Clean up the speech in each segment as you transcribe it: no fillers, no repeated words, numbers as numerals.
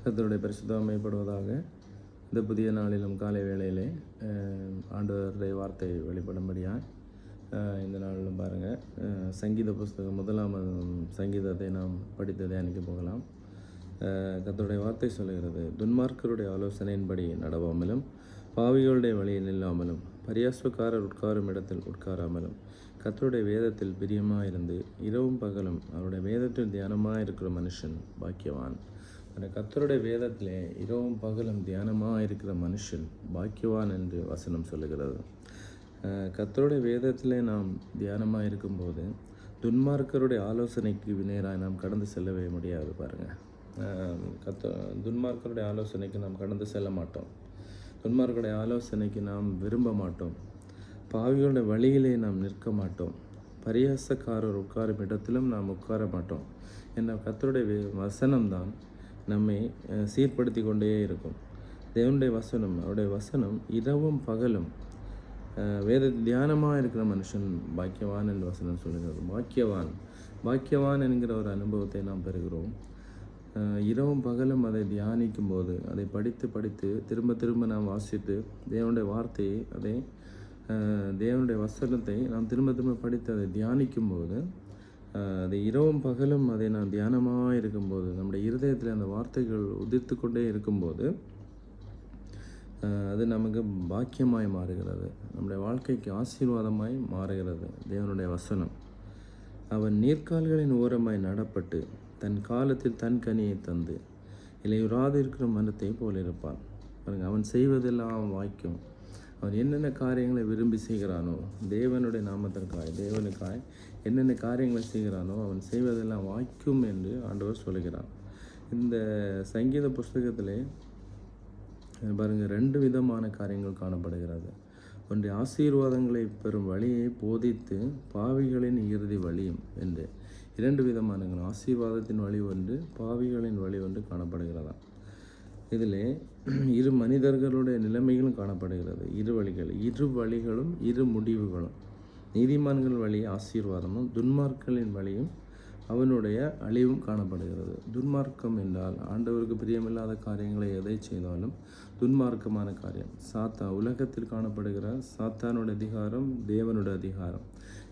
கர்த்தருடைய பரிசுத்தம் மையப்படுவதாக. இந்த புதிய நாளிலும் காலை வேளையிலே ஆண்டவருடைய வார்த்தை வெளிப்படும்படியாக இந்த நாளிலும் பாருங்கள், சங்கீத புஸ்தகம் 1ஆம் சங்கீதத்தை நாம் படித்து தியானிக்க போகலாம். கர்த்தருடைய வார்த்தை சொல்லுகிறது, துன்மார்க்கருடைய ஆலோசனையின்படி நடவாமலும், பாவிகளுடைய வழியில் இல்லாமலும், பரியாசக்காரர் உட்காரும் இடத்தில் உட்காராமலும், கர்த்தருடைய வேதத்தில் பிரியமாக இருந்து இரவும் பகலும் அவருடைய வேதத்தில் தியானமாக இருக்கிற மனுஷன் பாக்கியவான். அந்த கர்த்தருடைய வேதத்திலே இரவும் பகலும் தியானமாக இருக்கிற மனுஷன் பாக்கியவான் என்று வசனம் சொல்லுகிறது. கர்த்தருடைய வேதத்திலே நாம் தியானமாக இருக்கும்போது துன்மார்க்கருடைய ஆலோசனைக்கு நேராக நாம் கடந்து செல்லவே முடியாது. பாருங்கள், துன்மார்க்கருடைய ஆலோசனைக்கு நாம் கடந்து செல்ல மாட்டோம். துன்மார்க்கருடைய ஆலோசனைக்கு நாம் விரும்ப மாட்டோம். பாவிகளுடைய வழியிலே நாம் நிற்க மாட்டோம். பரியாசக்காரர் உட்காரும் இடத்திலும் நாம் உட்கார மாட்டோம். என்ற கர்த்தருடைய வசனம்தான் நம்மை சீர்படுத்தி கொண்டே இருக்கும். தேவனுடைய வசனம், அவருடைய வசனம் இரவும் பகலும் வேத தியானமாக இருக்கிற மனுஷன் பாக்கியவான் என்று வசனம் சொல்லுகிறது. பாக்கியவான் என்கிற ஒரு அனுபவத்தை நாம் பெறுகிறோம். இரவும் பகலும் அதை தியானிக்கும் போது, அதை படித்து திரும்ப திரும்ப நாம் வாசித்து தேவனுடைய வார்த்தையை, தேவனுடைய வசனத்தை நாம் திரும்ப படித்து அதை தியானிக்கும் போது, அது இரவும் பகலும் அதை நான் தியானமாக இருக்கும்போது, நம்முடைய இருதயத்தில் அந்த வார்த்தைகள் உதிர்த்து கொண்டே இருக்கும்போது அது நமக்கு பாக்கியமாய் மாறுகிறது. நம்முடைய வாழ்க்கைக்கு ஆசீர்வாதமாய் மாறுகிறது. தேவனுடைய வசனம், அவன் நீர்க்கால்களின் ஓரமாய் நடப்பட்டு தன் காலத்தில் தன் கனியை தந்து இலையுறாது இருக்கிற மரத்தை போல் இருப்பான். பாருங்கள், அவன் செய்வதெல்லாம் வாய்க்கும். அவன் என்னென்ன காரியங்களை விரும்பி செய்கிறானோ, தேவனுடைய தேவனுக்காய் என்னென்ன காரியங்களை செய்கிறானோ அவன் செய்வதெல்லாம் வாய்க்கும் என்று ஆண்டவர் சொல்கிறான். இந்த சங்கீத புஸ்தகத்திலே பாருங்கள், 2 விதமான காரியங்கள் காணப்படுகிறது. ஒன்று, ஆசீர்வாதங்களை பெறும் வழியை போதித்து பாவிகளின் இறுதி வழியும் என்று 2 விதமான ஆசீர்வாதத்தின் வழி ஒன்று, பாவிகளின் வழி ஒன்று காணப்படுகிறதா. இதில் இரு மனிதர்களுடைய நிலைமைகளும் காணப்படுகிறது. இரு வழிகளும் இரு முடிவுகளும். நீதிமான்கள் வழி ஆசீர்வாதமும், துன்மார்க்கலின் வழியும் அவனுடைய அழிவும் காணப்படுகிறது. துன்மார்க்கம் என்றால் ஆண்டவருக்கு பிரியமில்லாத காரியங்களை எதை செய்தாலும் துன்மார்க்கமான காரியம். உலகத்தில் காணப்படுகிற சாத்தானுடைய அதிகாரம், தேவனுடைய அதிகாரம்.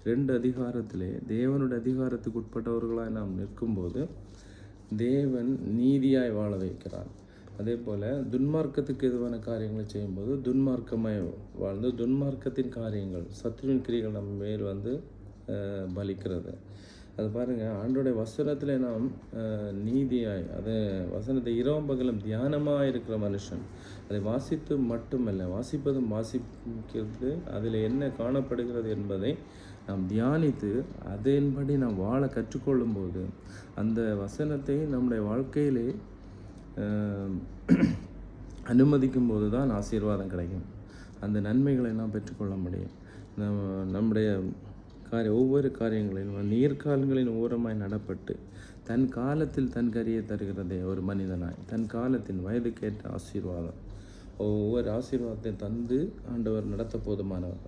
2 அதிகாரத்திலே தேவனுடைய அதிகாரத்துக்கு உட்பட்டவர்களாய் நாம் நிற்கும்போது தேவன் நீதியாய் வாழ வைக்கிறார். அதே போல் துன்மார்க்கத்துக்கு எதுவான காரியங்களை செய்யும்போது துன்மார்க்கமாய் வாழ்ந்து துன்மார்க்கத்தின் காரியங்கள், சத்துருவின் கிரிகள் நம்ம மேல் பலிக்கிறது. அது பாருங்கள், ஆண்டோடைய வசனத்தில் நாம் நீதியாய், அதை வசனத்தை இரவும் பகலும் தியானமாக இருக்கிற மனுஷன் அதை வாசித்து மட்டுமல்ல, வாசிக்கிறது அதில் என்ன காணப்படுகிறது என்பதை நாம் தியானித்து அதன்படி நாம் வாழ கற்றுக்கொள்ளும்போது அந்த வசனத்தை நம்முடைய வாழ்க்கையிலே அனுமதிக்கும் போது தான் ஆசீர்வாதம் கிடைக்கும். அந்த நன்மைகளை நாம் பெற்றுக்கொள்ள முடியும். நம்முடைய ஒவ்வொரு காரியங்களிலும் நீர்க்கால்களின் ஓரமாய் நடப்பட்டு தன் காலத்தில் தன் கரியை தருகிறதே ஒரு மனிதனாய், தன் காலத்தின் வயதுக்கேற்ற ஆசீர்வாதம், ஒவ்வொரு ஆசீர்வாதத்தை தந்து ஆண்டவர் நடத்த போதுமானவர்.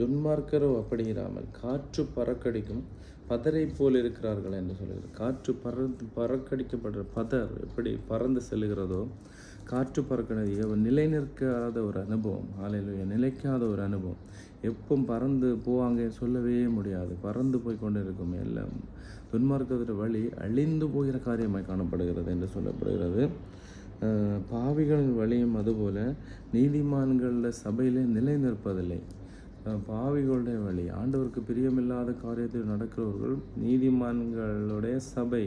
துன்மார்க்கரோ அப்படி இராமல் காற்று பறக்கடிக்கும் பதரை போல் இருக்கிறார்கள் என்று சொல்லுகிறார். காற்று பறக்கடிக்கப்படுற பதர் எப்படி பறந்து செல்லுகிறதோ, காற்று பறக்கடிய நிலை நிற்காத ஒரு அனுபவம், நிலைக்காத ஒரு அனுபவம். எப்பவும் பறந்து போவாங்க சொல்லவே முடியாது, பறந்து போய் கொண்டு இருக்கும். எல்லாம் துன்மார்க்கத்தின் வழி அழிந்து போகிற காரியமாய் காணப்படுகிறது என்று சொல்லப்படுகிறது. பாவிகளின் வழியும் அதுபோல நீதிமான்களில் சபையிலே நிலை நிற்பதில்லை. பாவிகளுடைய வழி, ஆண்டவருக்கு பிரியமில்லாத காரியத்தில் நடக்கிறவர்கள் நீதிமான்களுடைய சபை,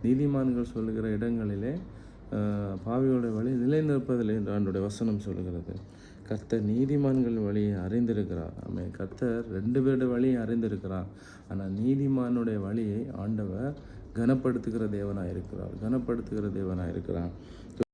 நீதிமான்கள் சொல்லுகிற இடங்களிலே பாவிகளுடைய வழி நிலை நிற்பதில்லை என்று ஆண்டோடைய வசனம் சொல்லுகிறது. கர்த்தர் நீதிமான்களின் வழியை அறிந்திருக்கிறார். கர்த்தர் 2 பேருடைய வழியை அறிந்திருக்கிறார். ஆனால் நீதிமானுடைய வழியை ஆண்டவர் கனப்படுத்துகிற தேவனாக இருக்கிறார்.